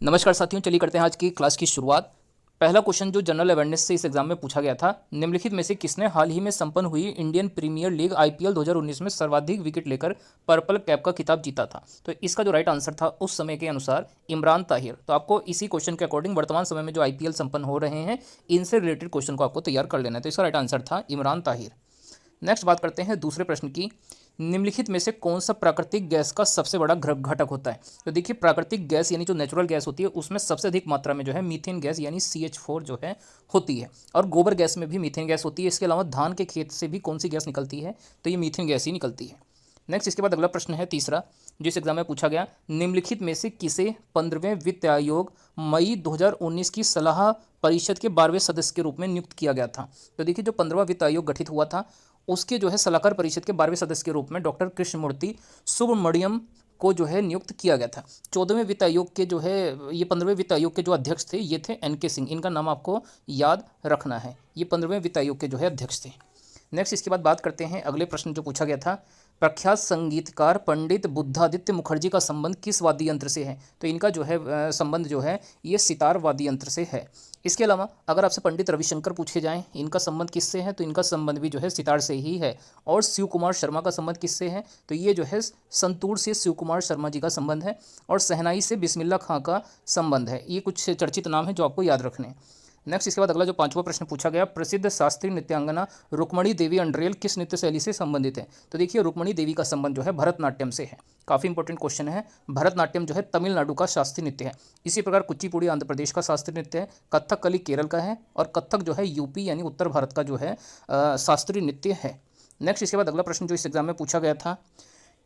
नमस्कार साथियों, चलिए करते हैं आज की क्लास की शुरुआत। पहला क्वेश्चन जो जनरल अवेयरनेस से इस एग्जाम में पूछा गया था, निम्नलिखित में से किसने हाल ही में संपन्न हुई इंडियन प्रीमियर लीग आईपीएल 2019 में सर्वाधिक विकेट लेकर पर्पल कैप का खिताब जीता था? तो इसका जो राइट आंसर था उस समय के अनुसार इमरान ताहिर। तो आपको इसी क्वेश्चन के अकॉर्डिंग वर्तमान समय में जो आईपीएल संपन्न हो रहे हैं इनसे रिलेटेड क्वेश्चन को आपको तैयार कर लेना है। तो इसका राइट आंसर था इमरान ताहिर। नेक्स्ट बात करते हैं दूसरे प्रश्न की। निम्नलिखित में से कौन सा प्राकृतिक गैस का सबसे बड़ा घटक होता है? तो देखिए, प्राकृतिक गैस यानी जो नेचुरल गैस होती है उसमें सबसे अधिक मात्रा में जो है मीथेन गैस यानी CH4 जो है होती है, और गोबर गैस में भी मीथेन गैस होती है। इसके अलावा धान के खेत से भी कौन सी गैस निकलती है? तो ये मीथेन गैस ही निकलती है। नेक्स्ट इसके बाद अगला प्रश्न है तीसरा, जिस एग्जाम में पूछा गया, निम्नलिखित में से किसे 15वें वित्त आयोग मई 2019 की सलाह परिषद के 12वें सदस्य के रूप में नियुक्त किया गया था? तो देखिए, जो 15वां वित्त आयोग गठित हुआ था उसके जो है सलाहकार परिषद के 12वें सदस्य के रूप में डॉक्टर कृष्णमूर्ति सुब्रमण्यम को जो है नियुक्त किया गया था। 14वें वित्त आयोग के जो है, ये 15वें वित्त आयोग के जो अध्यक्ष थे ये थे NK सिंह। इनका नाम आपको याद रखना है। ये 15वें वित्त आयोग के जो है अध्यक्ष थे। नेक्स्ट इसके बाद बात करते हैं अगले प्रश्न जो पूछा गया था, प्रख्यात संगीतकार पंडित बुद्धादित्य मुखर्जी का संबंध किस वाद्य यंत्र से है? तो इनका जो है संबंध जो है ये सितार वाद्य यंत्र से है। इसके अलावा अगर आपसे पंडित रविशंकर पूछे जाएं इनका संबंध किससे है, तो इनका संबंध भी जो है सितार से ही है। और शिव कुमार शर्मा का संबंध किससे है? तो ये जो है संतूर से शिव कुमार शर्मा जी का संबंध है। और शहनाई से बिस्मिल्लाह खां का संबंध है। ये कुछ चर्चित नाम है जो आपको याद रखने हैं। नेक्स्ट इसके बाद अगला जो पांचवा प्रश्न पूछा गया, प्रसिद्ध शास्त्रीय नृत्यांगना रुक्मणी देवी अंड्रेल किस नृत्य शैली से संबंधित है? तो देखिए, रुक्मणी देवी का संबंध जो है भरतनाट्यम से है। काफ़ी इंपॉर्टेंट क्वेश्चन है। भरतनाट्यम जो है तमिलनाडु का शास्त्रीय नृत्य है। इसी प्रकार कुचिपुड़ी आंध्र प्रदेश का शास्त्रीय नृत्य है, कथकली केरल का है, और कथक जो है यूपी यानी उत्तर भारत का जो है शास्त्रीय नृत्य है। नेक्स्ट इसके बाद अगला प्रश्न जो इस एग्जाम में पूछा गया था,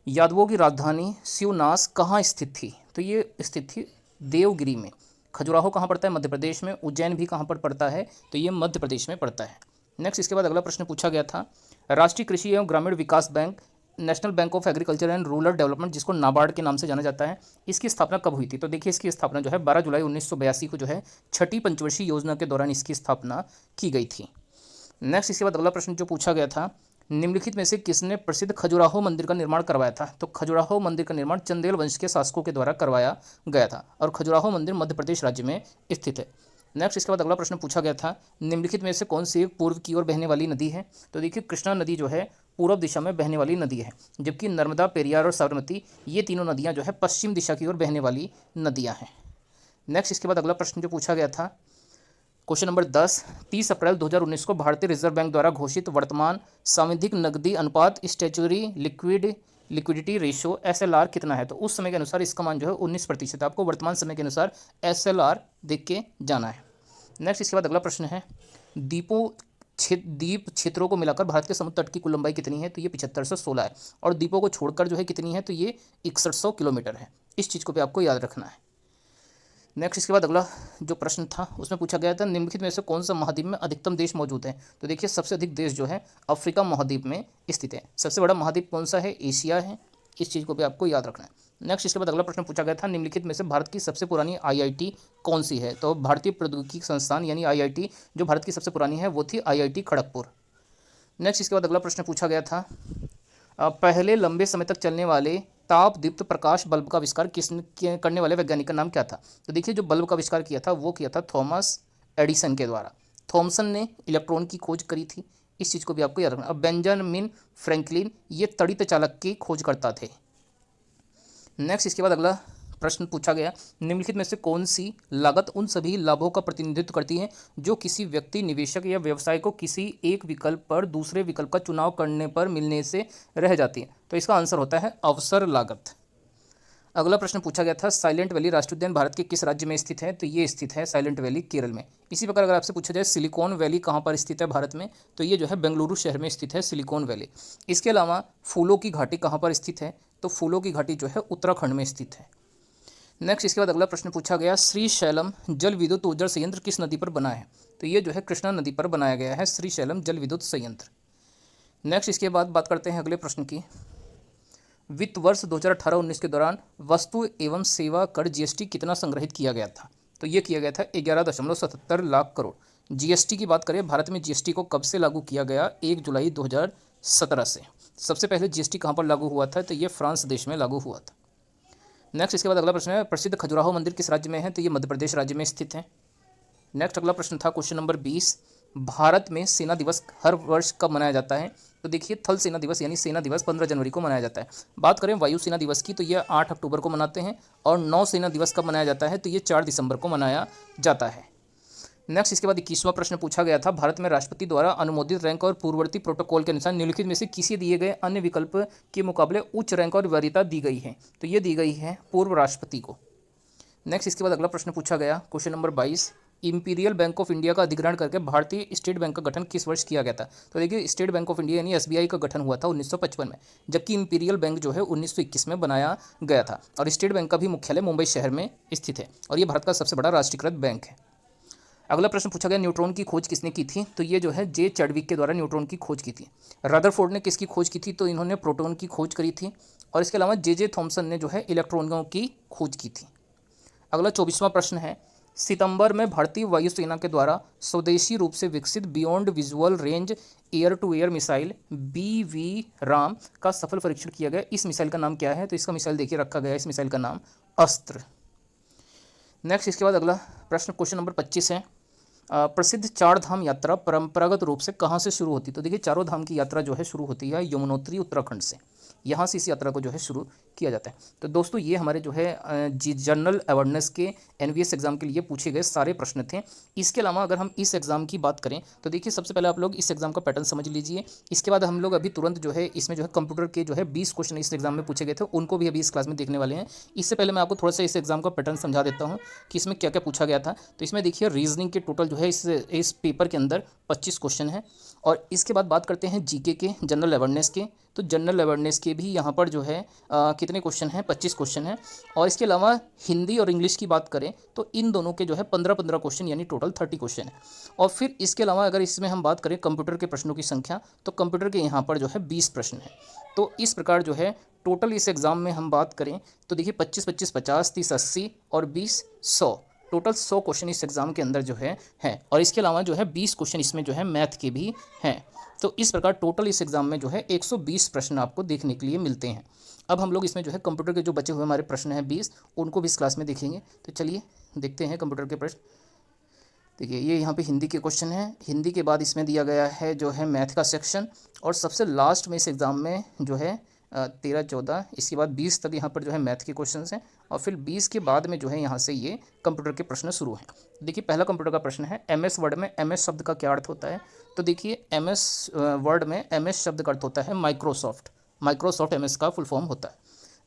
यादवों की राजधानी शिवनास कहाँ स्थित थी? तो ये स्थित थी देवगिरी में। खजुराहो कहाँ पड़ता है? मध्य प्रदेश में। उज्जैन भी कहाँ पर पड़ता है? तो ये मध्य प्रदेश में पड़ता है। नेक्स्ट इसके बाद अगला प्रश्न पूछा गया था, राष्ट्रीय कृषि एवं ग्रामीण विकास bank, National Bank of Agriculture and Rural Development, जिसको नाबार्ड के नाम से जाना जाता है, इसकी स्थापना कब हुई थी? तो देखिए, इसकी स्थापना जो है 12 जुलाई 1982 को जो है छठी पंचवर्षीय योजना के दौरान इसकी स्थापना की गई थी। नेक्स्ट इसके बाद अगला प्रश्न जो पूछा गया था, निम्नलिखित में से किसने प्रसिद्ध खजुराहो मंदिर का निर्माण करवाया था? तो खजुराहो मंदिर का निर्माण चंदेल वंश के शासकों के द्वारा करवाया गया था, और खजुराहो मंदिर मध्य प्रदेश राज्य में स्थित है। नेक्स्ट इसके बाद अगला प्रश्न पूछा गया था, निम्नलिखित में से कौन सी एक पूर्व की ओर बहने वाली नदी है? तो देखिए, कृष्णा नदी जो है पूर्व दिशा में बहने वाली नदी है, जबकि नर्मदा, पेरियार और साबरमती ये तीनों नदियाँ जो है पश्चिम दिशा की ओर बहने वाली नदियाँ हैं। नेक्स्ट इसके बाद अगला प्रश्न जो पूछा गया था, क्वेश्चन नंबर 10, 30 अप्रैल 2019 को भारतीय रिजर्व बैंक द्वारा घोषित वर्तमान सांविधिक नकदी अनुपात स्टैच्यूरी लिक्विडिटी रेशियो SLR कितना है? तो उस समय के अनुसार इसका मान जो है 19%। आपको वर्तमान समय के अनुसार SLR देख के जाना है। नेक्स्ट इसके बाद अगला प्रश्न है, द्वीप क्षेत्रों को मिलाकर भारत के समुद्र तट की कुल लंबाई कितनी है? तो ये 7516 है। और द्वीपों को छोड़कर जो है कितनी है? तो ये 6100 किलोमीटर है। इस चीज़ को भी आपको याद रखना है। नेक्स्ट इसके बाद अगला जो प्रश्न था उसमें पूछा गया था, निम्नलिखित में से कौन सा महाद्वीप में अधिकतम देश मौजूद है? तो देखिए, सबसे अधिक देश जो है अफ्रीका महाद्वीप में स्थित है। सबसे बड़ा महाद्वीप कौन सा है? एशिया है। इस चीज़ को भी आपको याद रखना है। नेक्स्ट इसके बाद अगला प्रश्न पूछा गया था, निम्नलिखित में से भारत की सबसे पुरानी IIT कौन सी है? तो भारतीय प्रौद्योगिकी संस्थान यानी IIT जो भारत की सबसे पुरानी है वो थी IIT खड़गपुर। नेक्स्ट इसके बाद अगला प्रश्न पूछा गया था, पहले लंबे समय तक चलने वाले ताप दीप्त प्रकाश बल्ब का आविष्कार किसने करने वाले वैज्ञानिक का नाम क्या था? तो देखिए, जो बल्ब का आविष्कार किया था वो किया था थॉमस एडिसन के द्वारा। थॉमसन ने इलेक्ट्रॉन की खोज करी थी। इस चीज़ को भी आपको याद रखना। अब बेंजामिन फ्रैंकलिन ये तड़ित चालक की खोजकर्ता थे। नेक्स्ट इसके बाद अगला प्रश्न पूछा गया, निम्नलिखित में से कौन सी लागत उन सभी लाभों का प्रतिनिधित्व करती है जो किसी व्यक्ति, निवेशक या व्यवसाय को किसी एक विकल्प पर दूसरे विकल्प का चुनाव करने पर मिलने से रह जाती है? तो इसका आंसर होता है अवसर लागत। अगला प्रश्न पूछा गया था, साइलेंट वैली राष्ट्रीय उद्यान भारत के किस राज्य में स्थित है? तो ये स्थित है साइलेंट वैली केरल में। इसी प्रकार अगर आपसे पूछा जाए सिलिकॉन वैली कहाँ पर स्थित है भारत में, तो ये जो है बेंगलुरु शहर में स्थित है सिलिकॉन वैली। इसके अलावा फूलों की घाटी कहाँ पर स्थित है? तो फूलों की घाटी जो है उत्तराखंड में स्थित है। नेक्स्ट इसके बाद अगला प्रश्न पूछा गया, श्री शैलम जल विद्युत ऊर्जा संयंत्र किस नदी पर बना है? तो ये जो है कृष्णा नदी पर बनाया गया है श्री शैलम जल विद्युत संयंत्र। नेक्स्ट इसके बाद बात करते हैं अगले प्रश्न की, वित्त वर्ष 2018-19 के दौरान वस्तु एवं सेवा कर GST कितना संग्रहित किया गया था? तो ये किया गया था 11.77 लाख करोड़। GST की बात करें, भारत में GST को कब से लागू किया गया? 1 जुलाई 2017 से। सबसे पहले GST कहाँ पर लागू हुआ था? तो ये फ्रांस देश में लागू हुआ था। नेक्स्ट इसके बाद अगला प्रश्न है, प्रसिद्ध खजुराहो मंदिर किस राज्य में है? तो ये मध्य प्रदेश राज्य में स्थित है। नेक्स्ट अगला प्रश्न था क्वेश्चन नंबर 20, भारत में सेना दिवस हर वर्ष कब मनाया जाता है? तो देखिए थल सेना दिवस यानी सेना दिवस 15 जनवरी को मनाया जाता है। बात करें वायु सेना दिवस की तो ये 8 अक्टूबर को मनाते हैं, और नौ सेना दिवस कब मनाया जाता है? तो ये 4 दिसंबर को मनाया जाता है। नेक्स्ट इसके बाद 21वां प्रश्न पूछा गया था, भारत में राष्ट्रपति द्वारा अनुमोदित रैंक और पूर्ववर्ती प्रोटोकॉल के अनुसार निम्नलिखित में से किसी दिए गए अन्य विकल्प के मुकाबले उच्च रैंक और वरीयता दी गई है? तो ये दी गई है पूर्व राष्ट्रपति को। नेक्स्ट इसके बाद अगला प्रश्न पूछा गया question number 22, imperial bank of India का अधिग्रहण करके भारतीय स्टेट बैंक का गठन किस वर्ष किया गया था? तो देखिए स्टेट बैंक ऑफ इंडिया यानी एसबीआई का गठन हुआ था 1955 में, जबकि इंपीरियल बैंक जो है 1921 में बनाया गया था। और स्टेट बैंक का भी मुख्यालय मुंबई शहर में स्थित है, और ये भारत का सबसे बड़ा राष्ट्रीयकृत बैंक है। अगला प्रश्न पूछा गया, न्यूट्रॉन की खोज किसने की थी? तो ये जो है जे चैडविक के द्वारा न्यूट्रॉन की खोज की थी। रदरफोर्ड ने किसकी खोज की थी? तो इन्होंने प्रोटॉन की खोज करी थी। और इसके अलावा जे थॉमसन ने जो है इलेक्ट्रॉनों की खोज की थी। अगला 24वां प्रश्न है, सितंबर में भारतीय वायुसेना के द्वारा स्वदेशी रूप से विकसित beyond visual range air to air missile BV राम का सफल परीक्षण किया गया। इस मिसाइल का नाम क्या है? तो इसका मिसाइल देखिए रखा गया है, इस मिसाइल का नाम अस्त्र। नेक्स्ट इसके बाद अगला प्रश्न क्वेश्चन नंबर 25 है, प्रसिद्ध चार धाम यात्रा परंपरागत रूप से कहाँ से शुरू होती है? तो देखिए चारों धाम की यात्रा जो है शुरू होती है यमुनोत्री उत्तराखंड से, यहाँ से इस यात्रा को जो है शुरू किया जाता है। तो दोस्तों ये हमारे जो है जनरल अवेयरनेस के NVS एग्जाम के लिए पूछे गए सारे प्रश्न थे। इसके अलावा अगर हम इस एग्जाम की बात करें तो देखिए सबसे पहले आप लोग इस एग्जाम का पैटर्न समझ लीजिए। इसके बाद हम लोग अभी तुरंत जो है इसमें जो है कंप्यूटर के जो है 20 क्वेश्चन इस एग्जाम में पूछे गए थे, उनको भी अभी इस क्लास में देखने वाले हैं। इससे पहले मैं आपको थोड़ा सा इस एग्जाम का पैटर्न समझा देता हूँ कि इसमें क्या क्या पूछा गया था। तो इसमें देखिए रीजनिंग के टोटल जो है इस पेपर के अंदर 25 क्वेश्चन है। और इसके बाद बात करते हैं जीके के, जनरल अवेयरनेस के। तो जनरल अवेयरनेस के भी यहाँ पर जो है कितने क्वेश्चन हैं? 25 क्वेश्चन हैं। और इसके अलावा हिंदी और इंग्लिश की बात करें तो इन दोनों के जो है 15-15 क्वेश्चन यानी टोटल 30 क्वेश्चन है। और फिर इसके अलावा अगर इसमें हम बात करें कंप्यूटर के प्रश्नों की संख्या तो कंप्यूटर के यहाँ पर जो है 20 प्रश्न है। तो इस प्रकार जो है टोटल इस एग्ज़ाम में हम बात करें तो देखिए 25-25, 50, 30, 80 और 20, 100, टोटल 100 क्वेश्चन इस एग्ज़ाम के अंदर जो है। और इसके अलावा जो है 20 क्वेश्चन इसमें जो है मैथ के भी हैं। तो इस प्रकार टोटल इस एग्ज़ाम में जो है 120 प्रश्न आपको देखने के लिए मिलते हैं। अब हम लोग इसमें जो है कंप्यूटर के जो बचे हुए हमारे प्रश्न हैं 20, उनको भी इस क्लास में देखेंगे। तो चलिए देखते हैं कंप्यूटर के प्रश्न। देखिए ये यहाँ पे हिंदी के क्वेश्चन हैं। हिंदी के बाद इसमें दिया गया है जो है मैथ का सेक्शन, और सबसे लास्ट में इस एग्ज़ाम में जो है 13, 14, इसके बाद 20 तक यहाँ पर जो है मैथ के क्वेश्चन हैं। और फिर 20 के बाद में जो है यहाँ से ये कंप्यूटर के प्रश्न शुरू हैं। देखिए पहला कंप्यूटर का प्रश्न है, MS वर्ड में MS शब्द का क्या अर्थ होता है? तो देखिए MS वर्ड में MS शब्द का अर्थ होता है माइक्रोसॉफ्ट। माइक्रोसॉफ्ट MS का फुल फॉर्म होता है।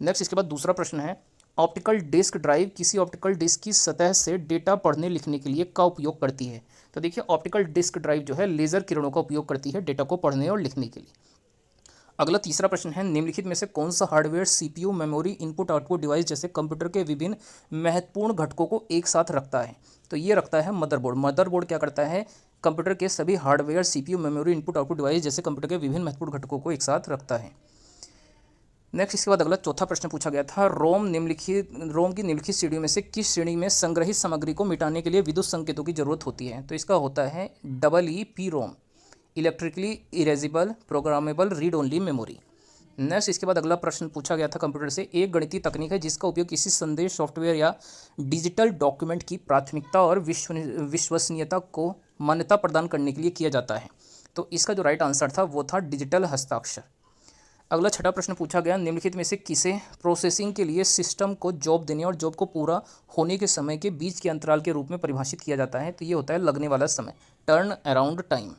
नेक्स्ट इसके बाद दूसरा प्रश्न है, ऑप्टिकल डिस्क ड्राइव किसी ऑप्टिकल डिस्क की सतह से डेटा पढ़ने लिखने के लिए का उपयोग करती है? तो देखिए ऑप्टिकल डिस्क ड्राइव जो है लेज़र किरणों का उपयोग करती है डेटा को पढ़ने और लिखने के लिए। अगला तीसरा प्रश्न है, निम्नलिखित में से कौन सा hardware CPU, memory, input output device जैसे कंप्यूटर के विभिन्न महत्वपूर्ण घटकों को एक साथ रखता है? तो ये रखता है मदरबोर्ड। मदरबोर्ड क्या करता है? कंप्यूटर के सभी hardware CPU, memory, input output device जैसे कंप्यूटर के विभिन्न महत्वपूर्ण घटकों को एक साथ रखता है। नेक्स्ट इसके बाद अगला चौथा प्रश्न पूछा गया था, रोम की निम्नलिखित श्रेणियों में से किस श्रेणी में संग्रहित सामग्री को मिटाने के लिए विद्युत संकेतों की जरूरत होती है? तो इसका होता है EEPROM, electrically erasable programmable read only memory. Next इसके बाद अगला प्रश्न पूछा गया था कंप्यूटर से, एक गणितीय तकनीक है जिसका उपयोग किसी संदेश, सॉफ्टवेयर या डिजिटल डॉक्यूमेंट की प्राथमिकता और विश्वसनीयता को मान्यता प्रदान करने के लिए किया जाता है। तो इसका जो राइट आंसर था वो था डिजिटल हस्ताक्षर। अगला छठा प्रश्न पूछा गया, निम्नलिखित में से किसे प्रोसेसिंग के लिए सिस्टम को जॉब देने और जॉब को पूरा होने के समय के बीच के अंतराल के रूप में परिभाषित किया जाता है? तो ये होता है लगने वाला समय, टर्न अराउंड टाइम।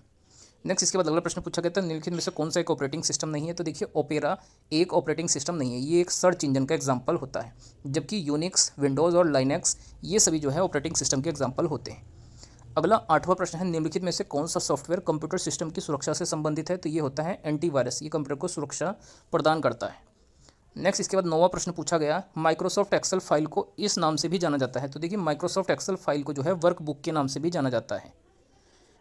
नेक्स्ट इसके बाद अगला प्रश्न पूछा गया था, निम्नलिखित में से कौन सा एक ऑपरेटिंग सिस्टम नहीं है? तो देखिए ओपेरा एक ऑपरेटिंग सिस्टम नहीं है, ये एक सर्च इंजन का एग्जाम्पल होता है, जबकि यूनिक्स, विंडोज़ और लाइनेक्स ये सभी जो है ऑपरेटिंग सिस्टम के एग्जाम्पल होते हैं। अगला आठवां प्रश्न है, निम्नलिखित में से कौन सा सॉफ्टवेयर कंप्यूटर सिस्टम की सुरक्षा से संबंधित है? तो ये होता है एंटीवायरस, ये कंप्यूटर को सुरक्षा प्रदान करता है। नेक्स्ट इसके बाद 9वां प्रश्न पूछा गया, माइक्रोसॉफ्ट एक्सेल फाइल को इस नाम से भी जाना जाता है? तो देखिए माइक्रोसॉफ्ट एक्सेल फाइल को जो है वर्कबुक के नाम से भी जाना जाता है।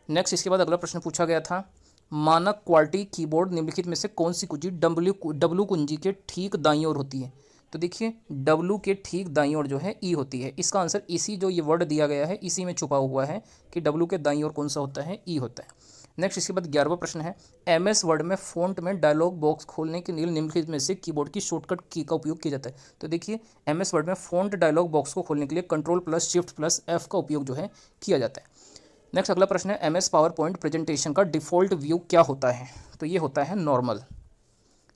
नेक्स्ट इसके बाद अगला प्रश्न पूछा गया था, मानक क्वालिटी कीबोर्ड निम्नलिखित में से कौन सी कुंजी डब्ल्यू कुंजी के ठीक दाईं ओर होती है? तो देखिए डब्ल्यू के ठीक दाईं ओर जो है ई होती है। इसका आंसर इसी जो ये वर्ड दिया गया है इसी में छुपा हुआ है कि डब्ल्यू के दाईं ओर कौन सा होता है? ई होता है। नेक्स्ट इसके बाद 11वां प्रश्न है, MS वर्ड में फ़ॉन्ट में डायलॉग बॉक्स खोलने के लिए निम्नलिखित में से कीबोर्ड की शॉर्टकट की का उपयोग किया जाता है। तो देखिए MS वर्ड में फ़ॉन्ट डायलॉग बॉक्स को खोलने के लिए Ctrl+Shift+F का उपयोग जो है किया जाता है। नेक्स्ट अगला प्रश्न है, MS पावर पॉइंट प्रेजेंटेशन का डिफ़ॉल्ट व्यू क्या होता है? तो ये होता है नॉर्मल।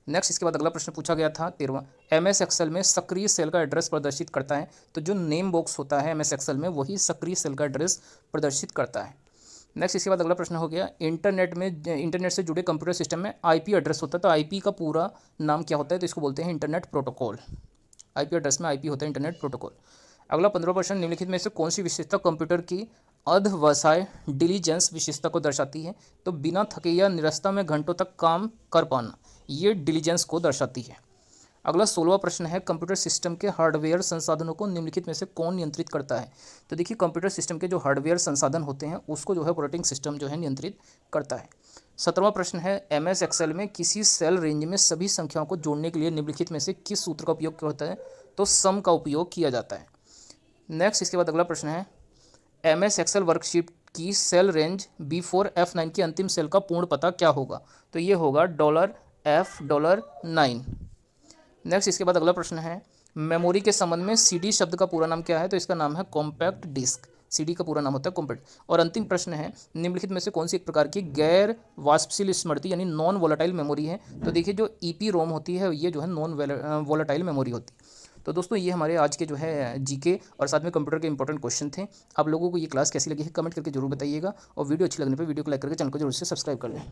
नेक्स्ट इसके बाद अगला प्रश्न पूछा गया था 13वां, MS एक्सेल में सक्रिय सेल का एड्रेस प्रदर्शित करता है। तो जो नेम बॉक्स होता है MS एक्सेल में वही सक्रिय सेल का एड्रेस प्रदर्शित करता है। नेक्स्ट इसके बाद अगला प्रश्न हो गया, इंटरनेट से जुड़े कंप्यूटर सिस्टम में IP एड्रेस होता है। तो IP का पूरा नाम क्या होता है? तो इसको बोलते हैं इंटरनेट प्रोटोकॉल। IP एड्रेस में IP होता है इंटरनेट प्रोटोकॉल। अगला 15वां प्रश्न, निम्नलिखित में से कौन सी विशेषता कंप्यूटर की अध्यवसाय डिलीजेंस विशेषता को दर्शाती है? तो बिना थके या निरस्ता में घंटों तक काम कर पाना, ये डिलीजेंस को दर्शाती है। अगला 16वां प्रश्न है, कंप्यूटर सिस्टम के हार्डवेयर संसाधनों को निम्नलिखित में से कौन नियंत्रित करता है? तो देखिए कंप्यूटर सिस्टम के जो हार्डवेयर संसाधन होते हैं उसको जो है ऑपरेटिंग सिस्टम जो है नियंत्रित करता है। 17वां प्रश्न है, MS एक्सेल में किसी सेल रेंज में सभी संख्याओं को जोड़ने के लिए निम्नलिखित में से किस सूत्र का उपयोग होता है? तो सम का उपयोग किया जाता है। नेक्स्ट इसके बाद अगला प्रश्न है, MS एक्सेल वर्कशीट की सेल रेंज B4F9 की अंतिम सेल का पूर्ण पता क्या होगा? तो ये होगा $F9। नेक्स्ट इसके बाद अगला प्रश्न है, मेमोरी के संबंध में CD शब्द का पूरा नाम क्या है? तो इसका नाम है कॉम्पैक्ट डिस्क। CD का पूरा नाम होता है कॉम्पैक्ट। और अंतिम प्रश्न है, निम्नलिखित में से कौन सी एक प्रकार की गैर वाष्पशील स्मृति यानी नॉन वोलेटाइल मेमोरी है? तो देखिए जो EPROM होती है ये जो है नॉन वोलेटाइल मेमोरी होती है। तो दोस्तों ये हमारे आज के जो है GK और साथ में कंप्यूटर के इंपॉर्टेंट क्वेश्चन थे। आप लोगों को ये क्लास कैसी लगी है कमेंट करके जरूर बताइएगा, और वीडियो अच्छी लगने पर वीडियो को लाइक करके चैनल को जरूर से सब्सक्राइब कर लें।